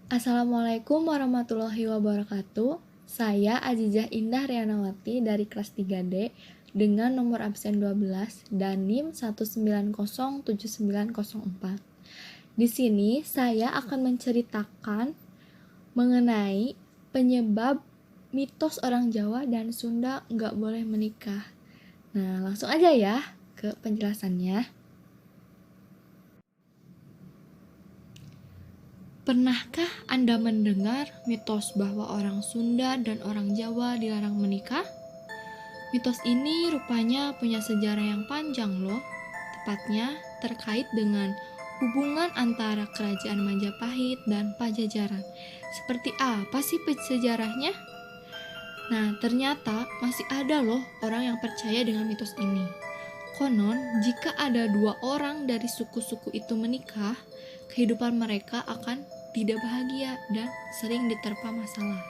Assalamualaikum warahmatullahi wabarakatuh. Saya Azizah Indah Rianawati dari kelas 3D dengan nomor absen 12 dan NIM 1907904. Di sini saya akan menceritakan mengenai penyebab mitos orang Jawa dan Sunda nggak boleh menikah. Nah, langsung aja ya ke penjelasannya. Pernahkah Anda mendengar mitos bahwa orang Sunda dan orang Jawa dilarang menikah? Mitos ini rupanya punya sejarah yang panjang loh, tepatnya terkait dengan hubungan antara kerajaan Majapahit dan Pajajaran. Seperti apa sih sejarahnya? Nah, ternyata masih ada loh orang yang percaya dengan mitos ini. Konon, jika ada dua orang dari suku-suku itu menikah, kehidupan mereka akan tidak bahagia dan sering diterpa masalah.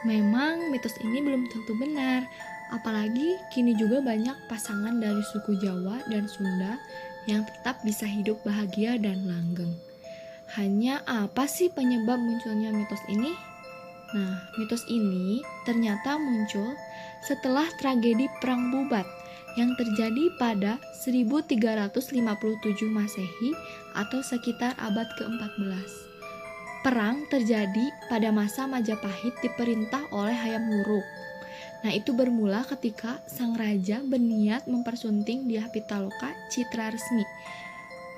Memang mitos ini belum tentu benar, apalagi kini juga banyak pasangan dari suku Jawa dan Sunda yang tetap bisa hidup bahagia dan langgeng. Hanya apa sih penyebab munculnya mitos ini? Nah, mitos ini ternyata muncul setelah tragedi Perang Bubat yang terjadi pada 1357 Masehi atau sekitar abad ke-14. Perang terjadi pada masa Majapahit diperintah oleh Hayam Wuruk. Nah, itu bermula ketika sang raja berniat mempersunting Dyah Pitaloka Citra Resmi,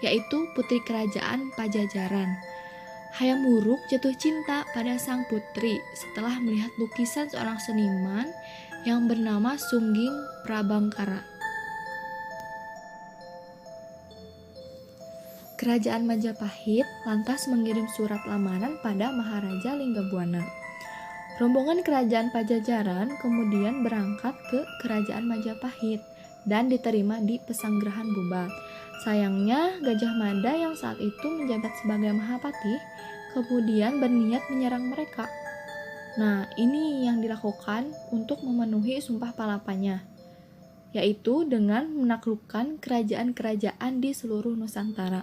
yaitu putri kerajaan Pajajaran. Hayam Wuruk jatuh cinta pada sang putri setelah melihat lukisan seorang seniman yang bernama Sungging Prabangkara. Kerajaan Majapahit lantas mengirim surat lamaran pada Maharaja Linggabuana. Rombongan kerajaan Pajajaran kemudian berangkat ke kerajaan Majapahit dan diterima di Pesanggerahan Bubat. Sayangnya, Gajah Mada yang saat itu menjabat sebagai Mahapati kemudian berniat menyerang mereka. Nah, ini yang dilakukan untuk memenuhi sumpah palapanya, yaitu dengan menaklukkan kerajaan-kerajaan di seluruh Nusantara.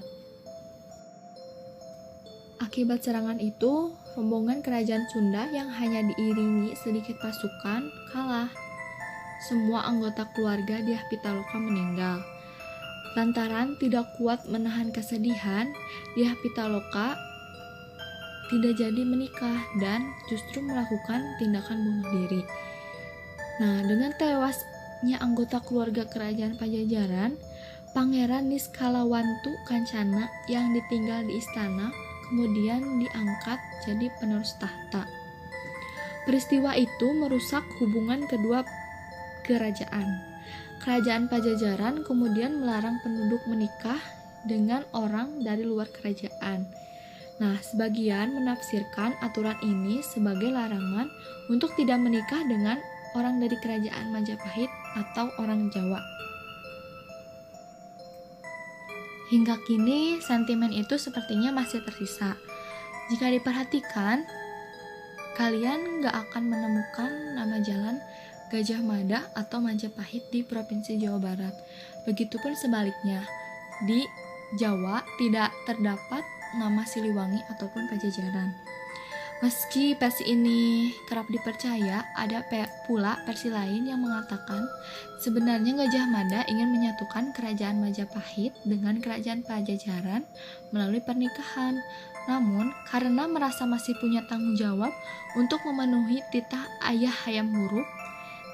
Akibat serangan itu, rombongan kerajaan Sunda yang hanya diiringi sedikit pasukan kalah. Semua anggota keluarga Dyah Pitaloka meninggal. Lantaran tidak kuat menahan kesedihan, Dyah Pitaloka tidak jadi menikah dan justru melakukan tindakan bunuh diri. Nah, dengan tewasnya anggota keluarga kerajaan Pajajaran, Pangeran Niskalawantu Kancana yang ditinggal di istana kemudian diangkat jadi penerus tahta. Peristiwa itu merusak hubungan kedua kerajaan. Kerajaan Pajajaran kemudian melarang penduduk menikah dengan orang dari luar kerajaan. Nah, sebagian menafsirkan aturan ini sebagai larangan untuk tidak menikah dengan orang dari kerajaan Majapahit atau orang Jawa. Hingga kini, sentimen itu sepertinya masih tersisa. Jika diperhatikan, kalian gak akan menemukan nama jalan Gajah Mada atau Majapahit di Provinsi Jawa Barat. Begitupun sebaliknya, di Jawa tidak terdapat nama Siliwangi ataupun Pajajaran. Meski versi ini kerap dipercaya, ada pula versi lain yang mengatakan sebenarnya Gajah Mada ingin menyatukan kerajaan Majapahit dengan kerajaan Pajajaran melalui pernikahan. Namun, karena merasa masih punya tanggung jawab untuk memenuhi titah ayah Hayam Wuruk,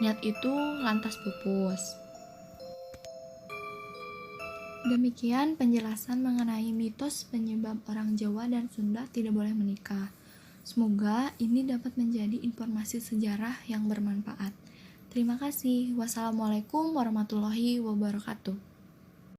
niat itu lantas pupus. Demikian penjelasan mengenai mitos penyebab orang Jawa dan Sunda tidak boleh menikah. Semoga ini dapat menjadi informasi sejarah yang bermanfaat. Terima kasih. Wassalamualaikum warahmatullahi wabarakatuh.